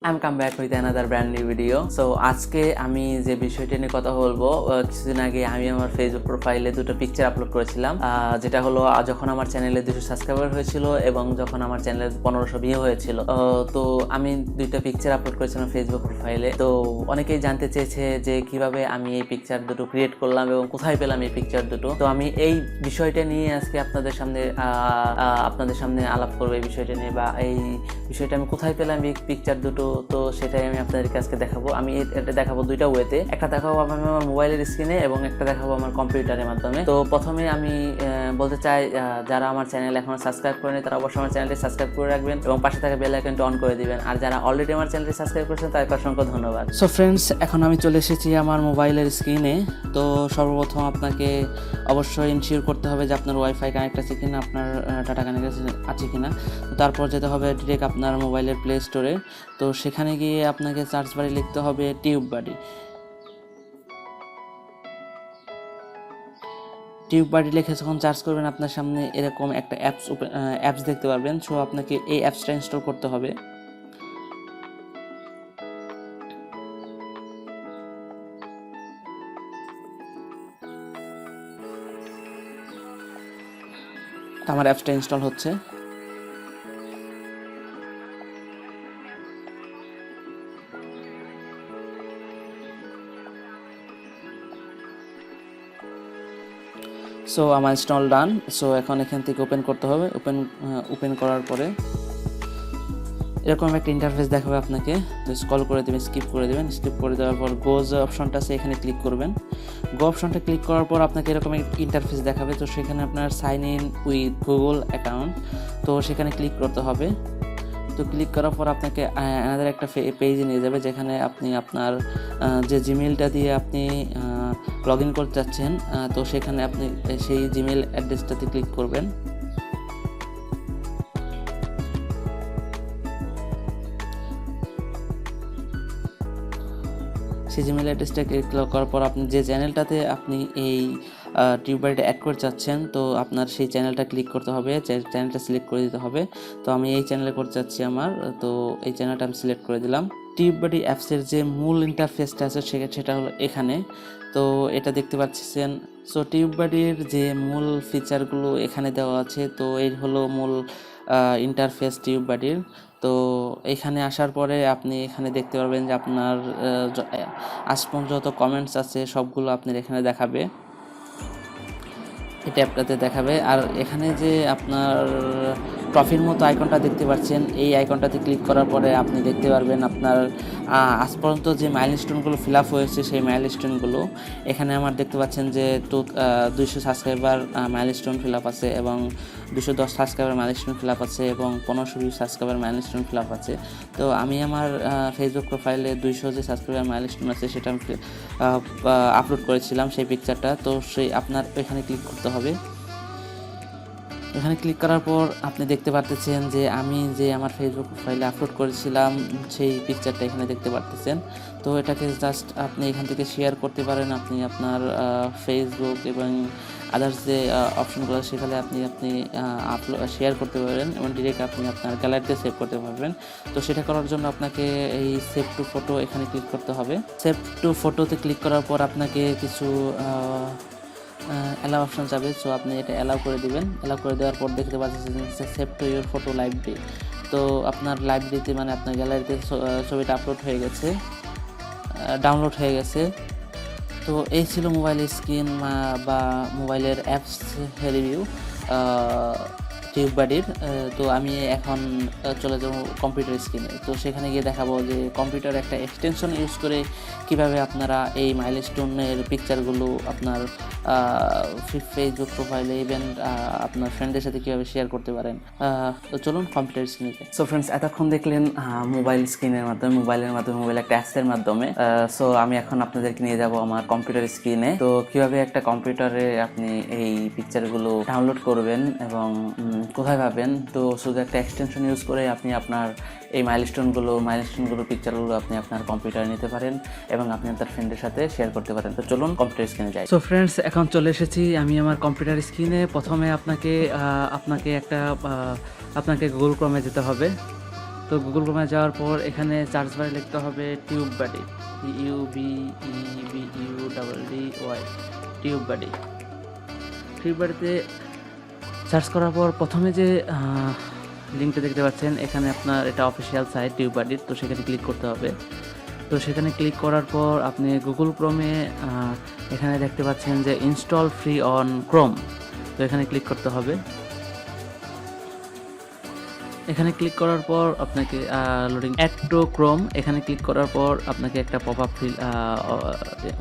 I'm come back with another brand new video. So আজকে আমি যে বিষয়টা নিয়ে কথা বলবো, কিছুদিন আগে আমি আমার ফেসবুক প্রোফাইলে দুটো পিকচার আপলোড করেছিলাম, যেটা হলো যখন আমার চ্যানেলে 200 সাবস্ক্রাইবার হয়েছিল এবং যখন আমার চ্যানেলে 1500 ভিউ হয়েছিল। তো আমি দুইটা পিকচার আপলোড করেছিলাম ফেসবুক প্রোফাইলে। তো অনেকেই জানতে চেয়েছে যে কিভাবে আমি এই পিকচার দুটো ক্রিয়েট করলাম এবং কোথায় পেলাম এই পিকচার দুটো। তো আমি এই বিষয়টা নিয়ে আজকে আপনাদের সামনে আলাপ করবো, এই বিষয়টা নিয়ে, বা এই বিষয়টা আমি কোথায় পেলাম এই পিকচার দুটো। তো সেটাই আমি আপনাদেরকে আজকে দেখাবো। আমি এটা দেখাবো দুইটা ওয়েতে, একটা দেখাবো আমি আমার মোবাইলের স্ক্রিনে এবং একটা দেখাবো আমার কম্পিউটারের মাধ্যমে। তো প্রথমে আমি বলতে চাই, যারা আমার চ্যানেল এখনো সাবস্ক্রাইব করেনি তারা অবশ্যই আমার চ্যানেলটি সাবস্ক্রাইব করে রাখবেন এবং পাশে থাকা বেল আইকনটি অন করে দিবেন। আর যারা অলরেডি আমার চ্যানেলটি সাবস্ক্রাইব করেছেন তাদেরকে অসংখ্য ধন্যবাদ। সো ফ্রেন্ডস, এখন আমি চলে এসেছি আমার মোবাইলের স্ক্রিনে। তো সর্বপ্রথম আপনাকে অবশ্যই ইনশিওর করতে হবে যে আপনার ওয়াইফাই কানেক্ট আছে কিনা, আপনার ডাটা কানেক্ট আছে কিনা। তারপর যেতে হবে ডিরেক্ট আপনার মোবাইলের প্লে স্টোরে। তো সেখানে গিয়ে আপনাকে সার্চ বারে লিখতে হবে টিউববাডি। টিউববাডি লিখে যখন সার্চ করবেন আপনার সামনে এরকম একটা অ্যাপস দেখতে পারবেন। সো আপনাকে এই অ্যাপসটা ইনস্টল করতে হবে। আমার অ্যাপসটা ইনস্টল হচ্ছে। সো আমার ইনস্টল ডান। সো এখন এখান থেকে ওপেন করতে হবে। ওপেন করার পরে এরকম একটা ইন্টারফেস দেখাবে আপনাকে। তো স্ক্রল করে দেবেন, স্কিপ করে দেওয়ার পর গো যে অপশনটা আছে এখানে ক্লিক করবেন। গো অপশনটা ক্লিক করার পর আপনাকে এরকম একটা ইন্টারফেস দেখাবে। তো সেখানে আপনার sign in with Google account, তো সেখানে ক্লিক করতে হবে। তো ক্লিক করার পর আপনাকে আমাদের একটা পেজে নিয়ে যাবে, যেখানে আপনি আপনার যে জিমেলটা দিয়ে আপনি লগ ইন করতে চাচ্ছেন, তো সেখানে আপনি সেই জিমেল অ্যাড্রেসটাতে ক্লিক করবেন। সেই জিমেল অ্যাড্রেসটা ক্লিক করার পর আপনি যে চ্যানেলটাতে আপনি এই টিউববাডিটা অ্যাড করতে চাচ্ছেন, তো আপনার সেই চ্যানেলটা ক্লিক করতে হবে, চ্যানেলটা সিলেক্ট করে দিতে হবে। তো আমি এই চ্যানেলে করতে চাচ্ছি আমার, তো এই চ্যানেলটা আমি সিলেক্ট করে দিলাম। টিউববাডি অ্যাপসের যে মূল ইন্টারফেসটা আছে সেটা হলো এখানে। তো এটা দেখতে পাচ্ছেন। সো টিউববাডির যে মূল ফিচারগুলো এখানে দেওয়া আছে। তো এই হলো মূল ইন্টারফেস টিউববাডির। তো এখানে আসার পরে আপনি এখানে দেখতে পারবেন যে আপনার আজ পর্যন্ত যত কমেন্টস আছে সবগুলো আপনার এখানে দেখাবে, এই ট্যাবটাতে দেখাবে। আর এখানে যে আপনার ট্রফির মতো আইকনটা দেখতে পাচ্ছেন, এই আইকনটাতে ক্লিক করার পরে আপনি দেখতে পারবেন আপনার আজ পর্যন্ত যে মাইলস্টোনগুলো ফিল আপ হয়েছে সেই মাইলস্টোনগুলো এখানে আমার দেখতে পাচ্ছেন যে 200 সাবস্ক্রাইবার মাইলস্টোন ফিল আপ আছে এবং 210 সাবস্ক্রাইবার মাইলস্টোন ফিল আপ আছে এবং 1520 সাবস্ক্রাইবার মাইলস্টোন ফিল আপ আছে। তো আমি আমার ফেসবুক প্রোফাইলে 200 যে সাবস্ক্রাইবার মাইলস্টোন আছে সেটা আমি আপলোড করেছিলাম সেই পিকচারটা। তো সেই আপনার এখানে ক্লিক করতে হবে। এখানে ক্লিক করার পর আপনি দেখতে পারতেছেন যে আমি যে আমার ফেসবুক প্রোফাইলে আপলোড করেছিলাম সেই পিকচারটা এখানে দেখতে পারতেছেন। তো এটাকে জাস্ট আপনি এখান থেকে শেয়ার করতে পারেন। আপনি আপনার ফেসবুক এবং আদার্স যে অপশনগুলো সেখানে আপনি শেয়ার করতে পারবেন এবং ডিরেক্ট আপনি আপনার গ্যালারিতে সেভ করতে পারবেন। তো সেটা করার জন্য আপনাকে এই সেভ টু ফটো এখানে ক্লিক করতে হবে। সেভ টু ফটোতে ক্লিক করার পর আপনাকে কিছু অ্যালাউ অপশন যাবে। সো আপনি এটা অ্যালাউ করে দিবেন। অ্যালাউ করে দেওয়ার পর দেখতে পাচ্ছেন save to your photo library. তো আপনার লাইব্রেরিতে মানে আপনার গ্যালারিতে ছবিটা আপলোড হয়ে গেছে, ডাউনলোড হয়ে গেছে। তো এই ছিল মোবাইলের স্ক্রিন বা মোবাইলের অ্যাপস রিভিউ টিউববাডির। তো আমি এখন চলে যাব কম্পিউটার স্ক্রিনে। তো সেখানে গিয়ে দেখাবো যে কম্পিউটার একটা এক্সটেনশন ইউজ করে কিভাবে আপনারা এই মাইলস্টোনের পিকচারগুলো আপনার ফেসবুক প্রোফাইলে ইভেন আপনার ফ্রেন্ডদের সাথে কীভাবে শেয়ার করতে পারেন। তো চলুন কম্পিউটার স্ক্রিনে। সো ফ্রেন্ডস, এতক্ষণ দেখলেন মোবাইল স্ক্রিনের মাধ্যমে, মোবাইল একটা অ্যাপসের মাধ্যমে। সো আমি এখন আপনাদেরকে নিয়ে যাব আমার কম্পিউটার স্ক্রিনে। তো কিভাবে একটা কম্পিউটারে আপনি এই পিকচারগুলো ডাউনলোড করবেন এবং কোথায় পাবেন। তো শুধু একটা এক্সটেনশন ইউজ করে আপনি আপনার এই মাইলস্টোনগুলো পিকচারগুলো আপনি আপনার কম্পিউটারে নিতে পারেন এবং আপনি আপনার ফ্রেন্ডের সাথে শেয়ার করতে পারেন। তো চলুন কম্পিউটার স্ক্রিনে যাই। সো ফ্রেন্ডস, এখন চলে এসেছি আমি আমার কম্পিউটার স্ক্রিনে। প্রথমে আপনাকে গুগল ক্রমে যেতে হবে। তো গুগল ক্রোমে যাওয়ার পর এখানে সার্চ বারে লিখতে হবে টিউববাডি, TUBEBUDDY, টিউববাডি। টিউববাডিতে সার্চ করার পর প্রথমে যে লিঙ্কটা দেখতে পাচ্ছেন এখানে আপনার এটা অফিসিয়াল সাইট টিউববাডির, তো সেখানে ক্লিক করতে হবে। তো সেখানে ক্লিক করার পর আপনি গুগল ক্রোমে এখানে দেখতে পাচ্ছেন যে ইনস্টল ফ্রি অন ক্রোম, তো এখানে ক্লিক করতে হবে। এখানে ক্লিক করার পর আপনাকে লোডিং অ্যাড টু ক্রোম, এখানে ক্লিক করার পর আপনাকে একটা পপ আপ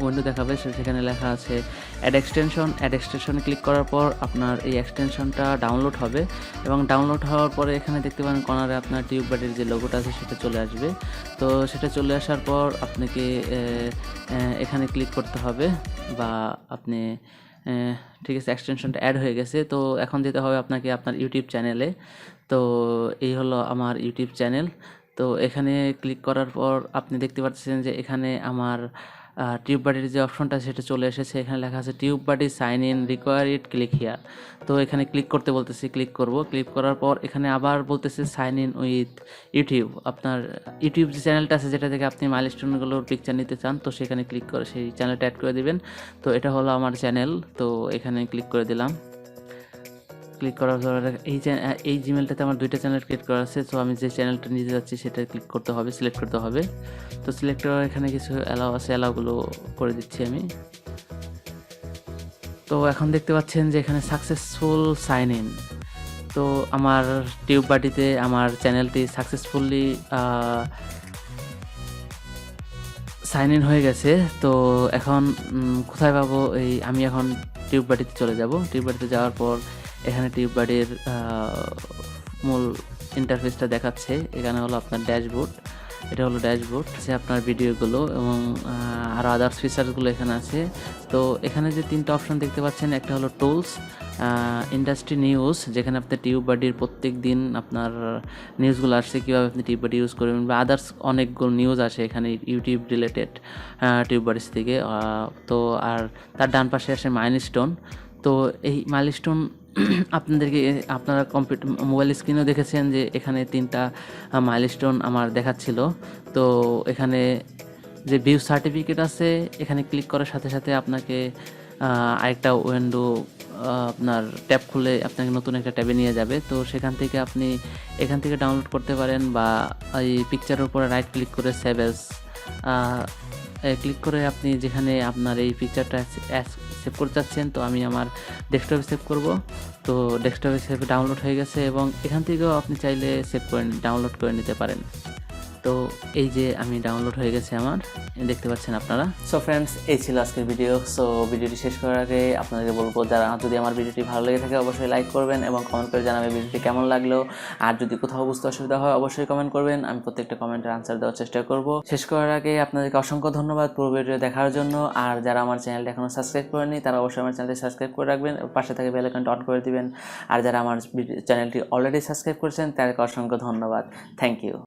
উইন্ডো দেখাবে, সেখানে লেখা আছে অ্যাড এক্সটেনশন। অ্যাড এক্সটেনশনে ক্লিক করার পর আপনার এই এক্সটেনশনটা ডাউনলোড হবে, এবং ডাউনলোড হওয়ার পরে এখানে দেখতে পারেন কর্নারে আপনার টিউববাডির যে লোগোটা আছে সেটা চলে আসবে। তো সেটা চলে আসার পর আপনাকে এখানে ক্লিক করতে হবে, বা আপনি ঠিক আছে এক্সটেনশনটা অ্যাড হয়ে গেছে। তো এখন যেতে হবে আপনাকে আপনার ইউটিউব চ্যানেলে। তো এই হলো আমার ইউটিউব চ্যানেল। তো এখানে ক্লিক করার পর আপনি দেখতে পাচ্ছেন যে এখানে আমার টিউববাডির যে অপশনটা সেটা চলে এসেছে। এখানে লেখা আছে TubeBuddy sign in require it, click here. তো এখানে ক্লিক করতে বলতেছি, ক্লিক করব। ক্লিক করার পর এখানে আবার বলতেছে সাইন ইন উইথ ইউটিউব। আপনার ইউটিউব যে চ্যানেলটা আছে যেটা থেকে আপনি মাইলস্টোনগুলোর পিকচার নিতে চান, তো সেখানে ক্লিক করে সেই চ্যানেলটা অ্যাড করে দিবেন। তো এটা হলো আমার চ্যানেল, তো এখানে ক্লিক করে দিলাম। ক্লিক করার পর এই জিমেলটাতে আমার দুইটা চ্যানেল ক্রিয়েট করা আছে, তো আমি যে চ্যানেলটা নিতে যাচ্ছি সেটা ক্লিক করতে হবে, সিলেক্ট করতে হবে। তো সিলেক্ট করার এখানে কিছু অ্যালাউ আছে, অ্যালাউগুলো করে দিচ্ছি আমি। তো এখন দেখতে পাচ্ছেন যে এখানে সাকসেসফুল সাইন ইন। তো আমার টিউববাডিতে আমার চ্যানেলটি সাকসেসফুলি সাইন ইন হয়ে গেছে। তো এখন কোথায় পাবো আমি এখন টিউববাডিতে চলে যাব। টিউববাডিতে যাওয়ার পর এখানে টিউববাডির মূল ইন্টারফেসটা দেখাচ্ছে। এখানে হলো আপনার ড্যাশবোর্ড, এটা হলো ড্যাশবোর্ড, আছে আপনার ভিডিওগুলো এবং আরও আদার্স ফিচার্সগুলো এখানে আছে। তো এখানে যে তিনটা অপশন দেখতে পাচ্ছেন, একটা হলো টুলস, ইন্ডাস্ট্রি নিউজ, যেখানে আপনার টিউববাডির প্রত্যেক দিন আপনার নিউজগুলো আসছে, কীভাবে আপনি টিউববাডি ইউজ করবেন, বা আদার্স অনেকগুলো নিউজ আসে এখানে ইউটিউব রিলেটেড টিউববাডিস থেকে। তো আর তার ডান পাশে আসে মাইলস্টোন। তো এই মাইলস্টোন আপনারা মোবাইল স্ক্রিনেও দেখেছেন যে এখানে তিনটা মাইলস্টোন আমার দেখাচ্ছিল। তো এখানে যে ভিউ সার্টিফিকেট আছে, এখানে ক্লিক করার সাথে সাথে আপনাকে আরেকটা উইন্ডো আপনার ট্যাব খুলে আপনাকে নতুন একটা ট্যাবে নিয়ে যাবে। তো সেখান থেকে আপনি এখান থেকে ডাউনলোড করতে পারেন, বা এই পিকচারের উপরে রাইট ক্লিক করে সেভ অ্যাজ ক্লিক করে আপনি যেখানে আপনার এই পিকচারটা সেভ করতে চাচ্ছেন, তো আমি আমার ডেস্কটপে সেভ করব। তো ডেস্কটপে সেভ ডাউনলোড হয়ে গেছে, এবং এখান থেকেও আপনি চাইলে সেভ করে ডাউনলোড করে নিতে পারেন। তো এই যে আমি ডাউনলোড হয়ে গেছে আমার, দেখতে পাচ্ছেন আপনারা। সো ফ্রেন্ডস, এই ছিল আজকের ভিডিও। সো ভিডিওটি শেষ করার আগে আপনাদের বলবো, যারা যদি আমার ভিডিওটি ভালো লেগে থাকে অবশ্যই লাইক করবেন এবং কমেন্ট করে জানাবেন ভিডিওটি কেমন লাগলো। আর যদি কোথাও বুঝতে অসুবিধা হয় অবশ্যই কমেন্ট করবেন, আমি প্রত্যেকটা কমেন্টের আনসার দেওয়ার চেষ্টা করব। শেষ করার আগে আপনাদেরকে অসংখ্য ধন্যবাদ পুরো ভিডিও দেখার জন্য। আর যারা আমার চ্যানেলটা এখনও সাবস্ক্রাইব করেনি তারা অবশ্যই আমার চ্যানেলটি সাবস্ক্রাইব করে রাখবেন, পাশে থেকে বেল আইকনটা অন করে দিবেন। আর যারা আমার চ্যানেলটি অলরেডি সাবস্ক্রাইব করেছেন তাদেরকে অসংখ্য ধন্যবাদ। Thank you.